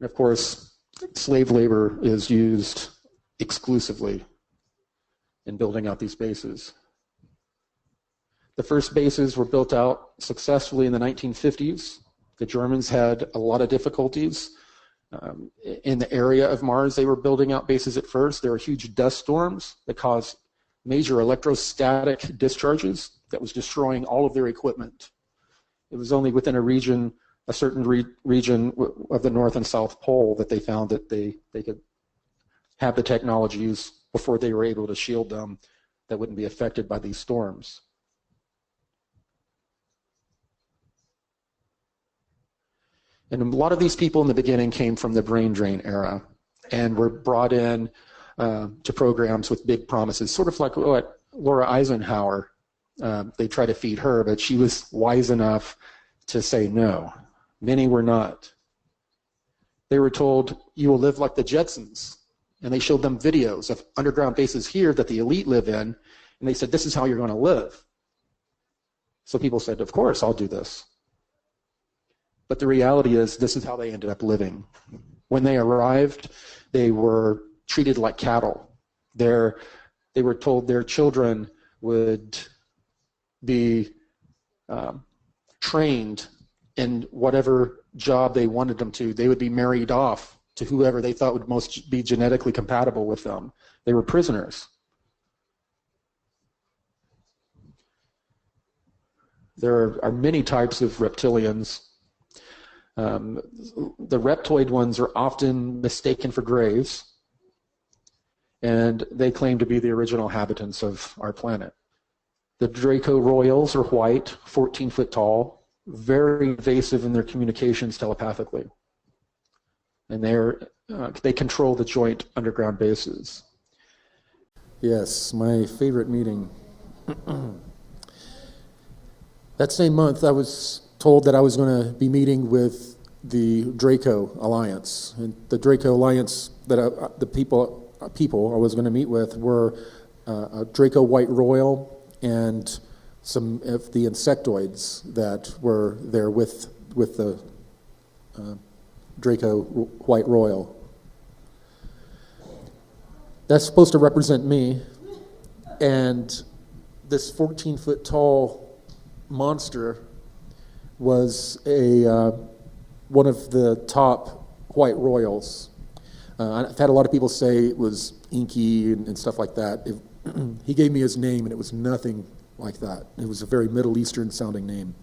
of course, slave labor is used exclusively in building out these bases. The first bases were built out successfully in the 1950s. The Germans had a lot of difficulties. In the area of Mars, they were building out bases at first. There were huge dust storms that caused major electrostatic discharges that was destroying all of their equipment. It was only within a region, a certain region of the North and South Pole, that they found that they could have the technologies before they were able to shield them that wouldn't be affected by these storms. And a lot of these people in the beginning came from the brain drain era and were brought in to programs with big promises, sort of like what Laura Eisenhower, they tried to feed her, but she was wise enough to say no. Many were not. They were told, you will live like the Jetsons. And they showed them videos of underground bases here that the elite live in, and they said, this is how you're going to live. So people said, of course, I'll do this. But the reality is, this is how they ended up living. When they arrived, they were treated like cattle. They were told their children would be trained in whatever job they wanted them to. They would be married off to whoever they thought would most be genetically compatible with them. They were prisoners. There are many types of reptilians. The reptoid ones are often mistaken for graves, and they claim to be the original inhabitants of our planet. The Draco Royals are white, 14 foot tall, very invasive in their communications telepathically. And they control the joint underground bases. Yes, my favorite meeting. That same month, I was told that I was going to be meeting with the Draco Alliance. And the Draco Alliance, that the people I was going to meet with were a Draco White Royal and some of the insectoids that were there with the Draco White Royal. That's supposed to represent me, and this 14-foot tall monster was one of the top White Royals. I've had a lot of people say it was inky and stuff like that. He gave me his name, and it was nothing like that. It was a very Middle Eastern sounding name.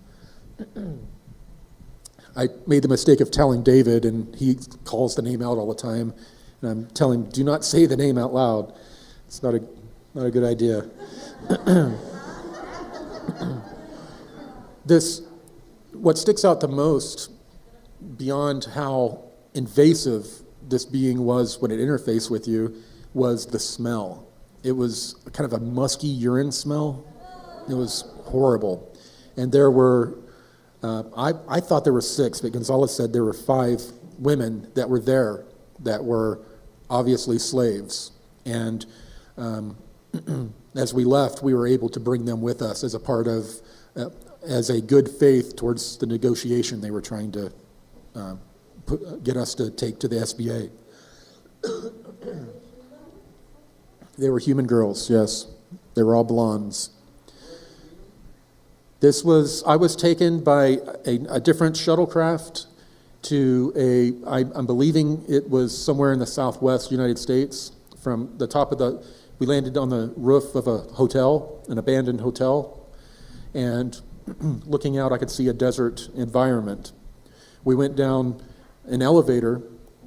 I made the mistake of telling David, and he calls the name out all the time, and I'm telling him, do not say the name out loud. It's not a good idea. What sticks out the most, beyond how invasive this being was when it interfaced with you, was the smell. It was kind of a musky urine smell. It was horrible. And there were, I thought there were 6, but Gonzalez said there were 5 women that were there that were obviously slaves. And as we left, we were able to bring them with us as a part of, as a good faith towards the negotiation they were trying to get us to take to the SBA. They were human girls, yes. They were all blondes. I was taken by a different shuttlecraft to I'm believing it was somewhere in the southwest United States. From the top of we landed on the roof of a hotel, an abandoned hotel, and looking out, I could see a desert environment. We went down an elevator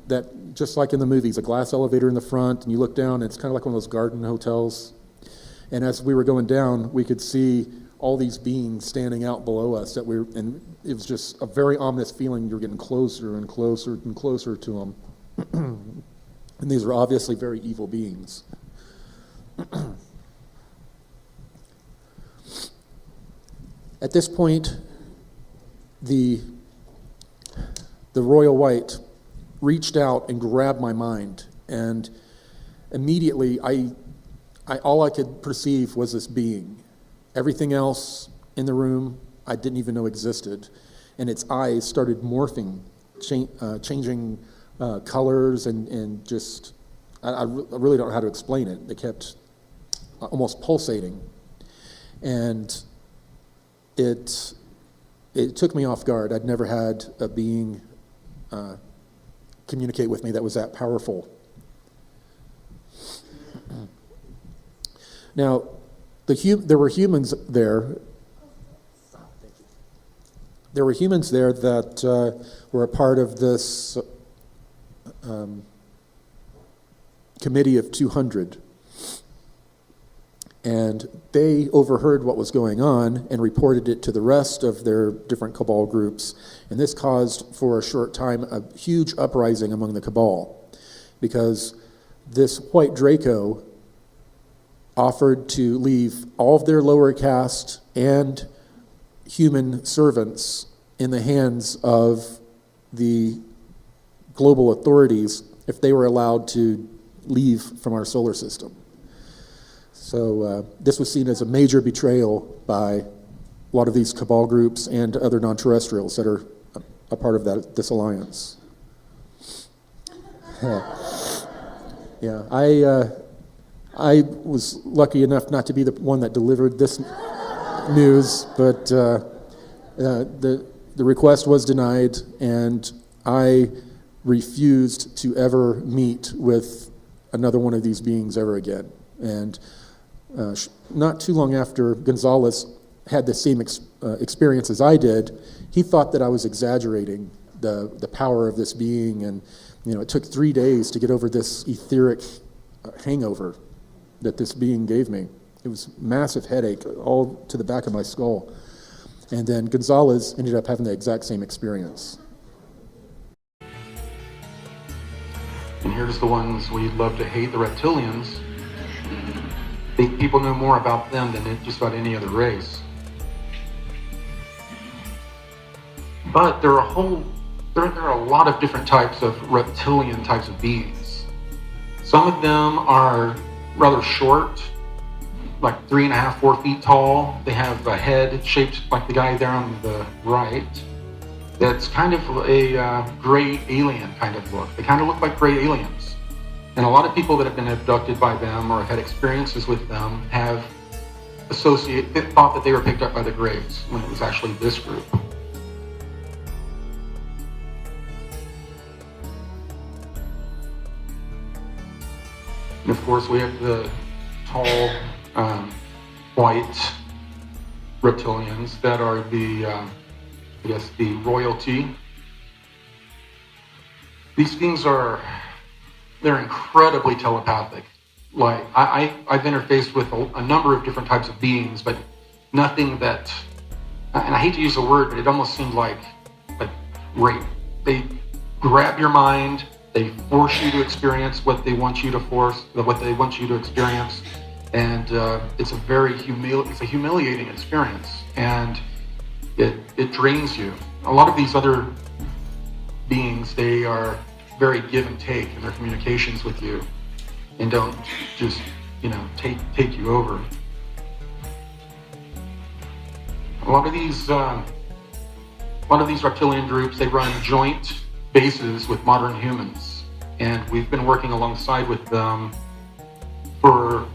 that, just like in the movies, a glass elevator in the front, and you look down, and it's kind of like one of those garden hotels. And as we were going down, we could see all these beings standing out below us and it was just a very ominous feeling. You're getting closer and closer and closer to them. And these were obviously very evil beings. At this point, the Royal White reached out and grabbed my mind, and immediately all I could perceive was this being. Everything else in the room I didn't even know existed, and its eyes started morphing, changing colors, and just, I really don't know how to explain it. They kept almost pulsating. And it took me off guard. I'd never had a being communicate with me that was that powerful. Now, there were humans there. There were humans there that were a part of this committee of 200. And they overheard what was going on and reported it to the rest of their different cabal groups. And this caused, for a short time, a huge uprising among the cabal, because this white Draco offered to leave all of their lower caste and human servants in the hands of the global authorities if they were allowed to leave from our solar system. So this was seen as a major betrayal by a lot of these cabal groups and other non-terrestrials that are a part of this alliance. Yeah, I was lucky enough not to be the one that delivered this news, but the request was denied, and I refused to ever meet with another one of these beings ever again. And not too long after Gonzalez had the same experience as I did, he thought that I was exaggerating the power of this being, and it took 3 days to get over this etheric hangover that this being gave me. It was a massive headache all to the back of my skull. And then Gonzalez ended up having the exact same experience. And here's the ones we love to hate, the reptilians. People know more about them than just about any other race. But there are a lot of different types of reptilian types of beings. Some of them are rather short, like 3.5, 4 feet tall. They have a head shaped like the guy there on the right. That's kind of a gray alien kind of look. They kind of look like gray aliens. And a lot of people that have been abducted by them or have had experiences with them have thought that they were picked up by the Greys when it was actually this group. And of course, we have the tall, white reptilians that are the royalty. These beings they're incredibly telepathic. Like, I've interfaced with a number of different types of beings, but nothing that, and I hate to use the word, but it almost seemed like rape. They grab your mind, they force you to experience what they want you to experience, and it's a humiliating experience, and it drains you. A lot of these other beings, they are very give and take in their communications with you, and don't just take you over. A lot of these reptilian groups, they run joint bases with modern humans, and we've been working alongside with them for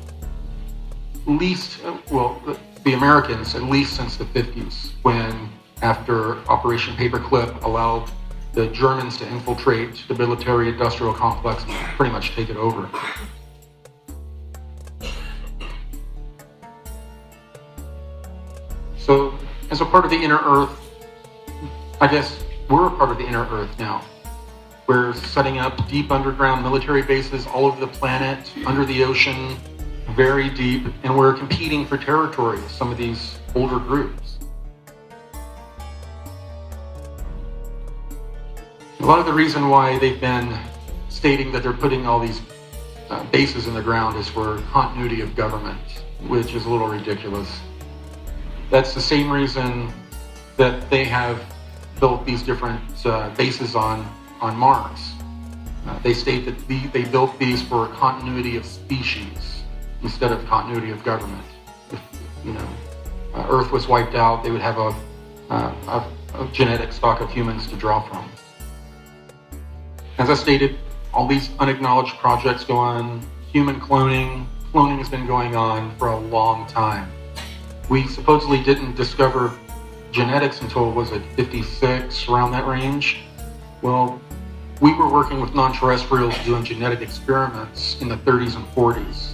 the Americans, at least since the 50s, when, after Operation Paperclip allowed the Germans to infiltrate the military-industrial complex and pretty much take it over. So, as a part of the inner Earth, I guess we're a part of the inner Earth now. We're setting up deep underground military bases all over the planet, under the ocean, very deep, and we're competing for territory with some of these older groups. A lot of the reason why they've been stating that they're putting all these bases in the ground is for continuity of government, which is a little ridiculous. That's the same reason that they have built these different bases on Mars. They state that they built these for continuity of species instead of continuity of government. If Earth was wiped out, they would have a genetic stock of humans to draw from. As I stated, all these unacknowledged projects go on. Human cloning. Cloning has been going on for a long time. We supposedly didn't discover genetics until, was it 56, around that range? Well, we were working with non-terrestrials doing genetic experiments in the 30s and 40s.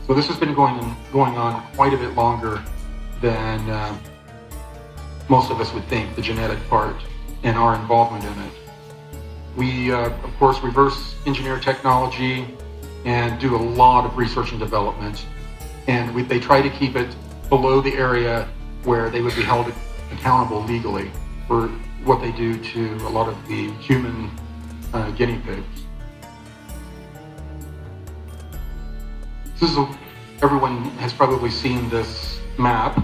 So this has been going on quite a bit longer than most of us would think, the genetic part and our involvement in it. We, of course, reverse engineer technology and do a lot of research and development. And they try to keep it below the area where they would be held accountable legally for what they do to a lot of the human guinea pigs. Everyone has probably seen this map.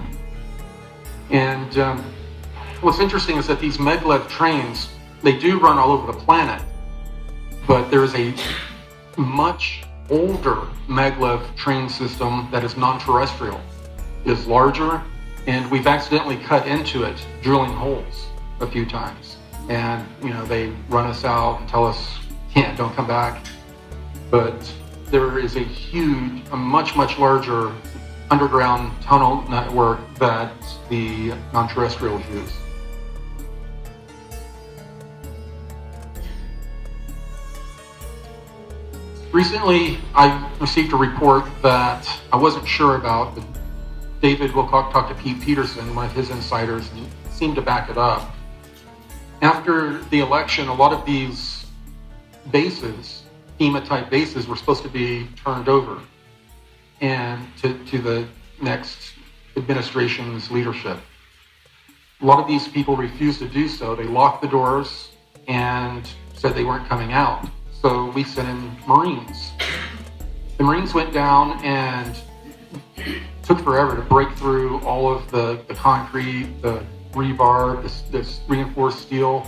And what's interesting is that these maglev trains, they do run all over the planet, but there is a much older maglev train system that is non-terrestrial. It is larger, and we've accidentally cut into it, drilling holes a few times. And, they run us out and tell us, don't come back. But there is a much, much larger underground tunnel network that the non-terrestrials use. Recently, I received a report that I wasn't sure about, but David Wilcock talked to Pete Peterson, one of his insiders, and he seemed to back it up. After the election, a lot of these bases, FEMA-type bases, were supposed to be turned over and to the next administration's leadership. A lot of these people refused to do so. They locked the doors and said they weren't coming out. So we sent in Marines. The Marines went down and took forever to break through all of the concrete, the rebar, this reinforced steel.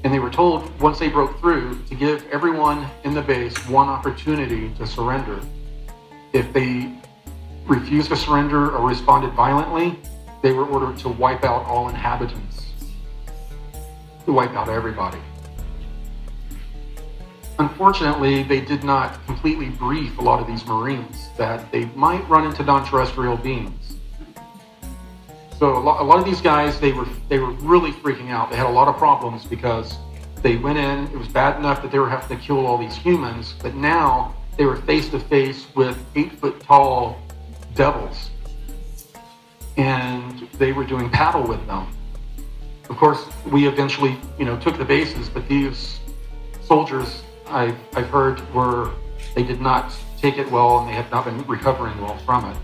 And they were told, once they broke through, to give everyone in the base one opportunity to surrender. If they refused to surrender or responded violently, they were ordered to wipe out all inhabitants, to wipe out everybody. Unfortunately, they did not completely brief a lot of these Marines that they might run into non-terrestrial beings. So a lot of these guys, they were really freaking out. They had a lot of problems because they went in, it was bad enough that they were having to kill all these humans, but now they were face to face with 8-foot-tall devils. And they were doing battle with them. Of course, we eventually, took the bases, but these soldiers, I've heard, they did not take it well, and they have not been recovering well from it.